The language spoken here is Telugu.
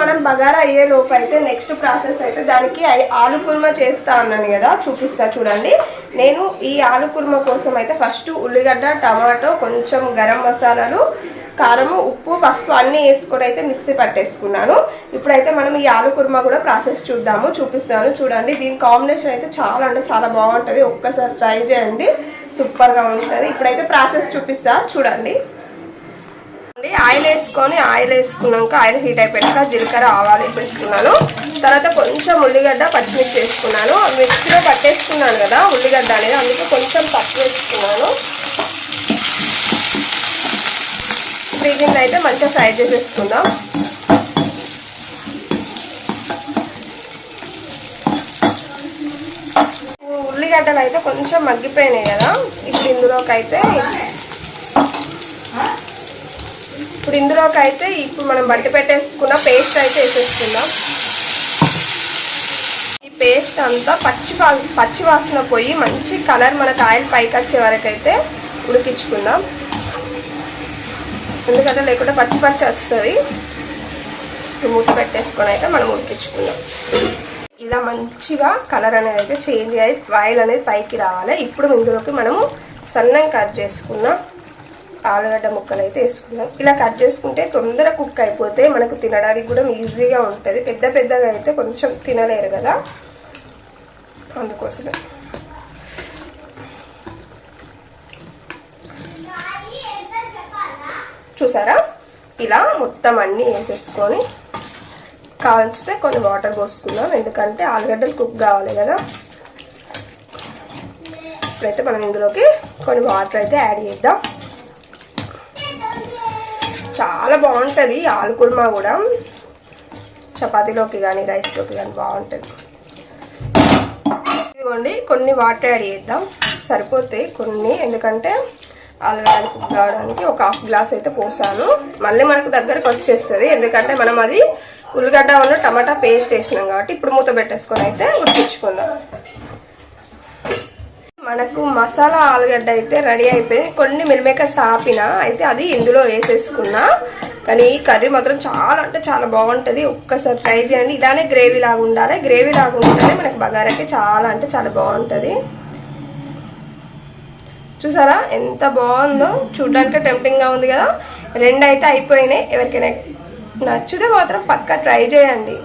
మనం బగారా అయ్యే లోపు అయితే నెక్స్ట్ ప్రాసెస్ అయితే దానికి ఆలు కుర్మా చేస్తా అన్నాను కదా, చూపిస్తా చూడండి. నేను ఈ ఆలు కుర్మా కోసం అయితే ఫస్ట్ ఉల్లిగడ్డ, టమాటో, కొంచెం గరం మసాలాలు, కారము, ఉప్పు, పసుపు అన్నీ వేసుకొని అయితే మిక్సీ పట్టేసుకున్నాను. ఇప్పుడైతే మనం ఈ ఆలు కుర్మా కూడా ప్రాసెస్ చూపిస్తాను చూడండి. దీని కాంబినేషన్ అయితే చాలా అంటే చాలా బాగుంటుంది. ఒక్కసారి ట్రై చేయండి, సూపర్గా ఉంటుంది. ఇప్పుడైతే ప్రాసెస్ చూపిస్తా చూడండి. ఆయిల్ వేసుకున్నాక ఆయిల్ హీట్ అయిపోయాక జీలకర్ర, ఆవాలు వేసుకున్నాను. తర్వాత కొంచెం ఉల్లిగడ్డ, పచ్చిమిర్చి వేసుకున్నాను. మిక్సీలో పట్టేసుకున్నాను కదా ఉల్లిగడ్డ అనేది, అందుకే కొంచెం తక్కువ వేసుకున్నాను. దీన్ని అయితే మంచిగా ఫ్రై చేసేసుకుందాం. ఉల్లిగడ్డలు అయితే కొంచెం మగ్గిపోయినాయి కదా, ఇప్పుడు ఇందులోకి అయితే ఇప్పుడు మనం బట్టి పెట్టేసుకున్న పేస్ట్ అయితే వేసేసుకుందాం. ఈ పేస్ట్ అంతా పచ్చి వాసన పోయి మంచి కలర్ మనకు ఆయిల్ పైకి వచ్చే వరకు అయితే ఉడికించుకుందాం. ఎందుకంటే లేకుంటే పచ్చి వస్తుంది. మూత పెట్టేసుకొని అయితే మనం ఉడికించుకుందాం. ఇలా మంచిగా కలర్ అనేది అయితే చేంజ్ అయ్యి ఆయిల్ అనేది పైకి రావాలి. ఇప్పుడు ఇందులోకి మనము సన్నంగా కట్ చేసుకున్న ఆలుగడ్డ ముక్కలు అయితే వేసుకుందాం. ఇలా కట్ చేసుకుంటే తొందర కుక్ అయిపోతే మనకు తినడానికి కూడా ఈజీగా ఉంటుంది. పెద్దగా అయితే కొంచెం తినలేరు కదా, అందుకోసమే. చూసారా, ఇలా మొత్తం అన్నీ వేసేసుకొని కావాల్సితే కొన్ని వాటర్ పోసుకుందాం, ఎందుకంటే ఆలుగడ్డలు కుక్ కావాలి కదా. ఇప్పుడైతే మనం ఇందులోకి కొన్ని వాటర్ అయితే యాడ్ చేద్దాం. చాలా బాగుంటుంది ఆలు కుర్మా కూడా, చపాతీలోకి కానీ రైస్లోకి కానీ బాగుంటుంది. ఇదిగోండి కొన్ని వాటర్ యాడ్ చేద్దాం, సరిపోతాయి కొన్ని, ఎందుకంటే ఆలుగడ్డలు కుక్ కావడానికి ఒక హాఫ్ గ్లాస్ అయితే పోసాను. మళ్ళీ మనకు దగ్గరకు వచ్చేస్తుంది, ఎందుకంటే మనం అది ఉల్లిగడ్డ ఉన్న టమాటా పేస్ట్ వేసినాం కాబట్టి. ఇప్పుడు మూత పెట్టేసుకొని అయితే ఉడికించుకుందాం. మనకు మసాలా ఆలుగడ్డ అయితే రెడీ అయిపోయింది. కొన్ని మిల్ మేకర్స్ ఆపిన అయితే అది ఇందులో వేసేసుకున్నా, కానీ ఈ కర్రీ మాత్రం చాలా అంటే చాలా బాగుంటుంది. ఒక్కసారి ట్రై చేయండి. ఇలానే గ్రేవీ లాగా ఉండాలి, గ్రేవీ లాగా ఉంటేనే మనకి బగారాకి చాలా అంటే చాలా బాగుంటుంది. చూసారా ఎంత బాగుందో, చూడడానికి టెంప్టింగ్గా ఉంది కదా. రెండు అయితే అయిపోయినాయి. ఎవరికైనా నచ్చితే మాత్రం పక్కా ట్రై చేయండి.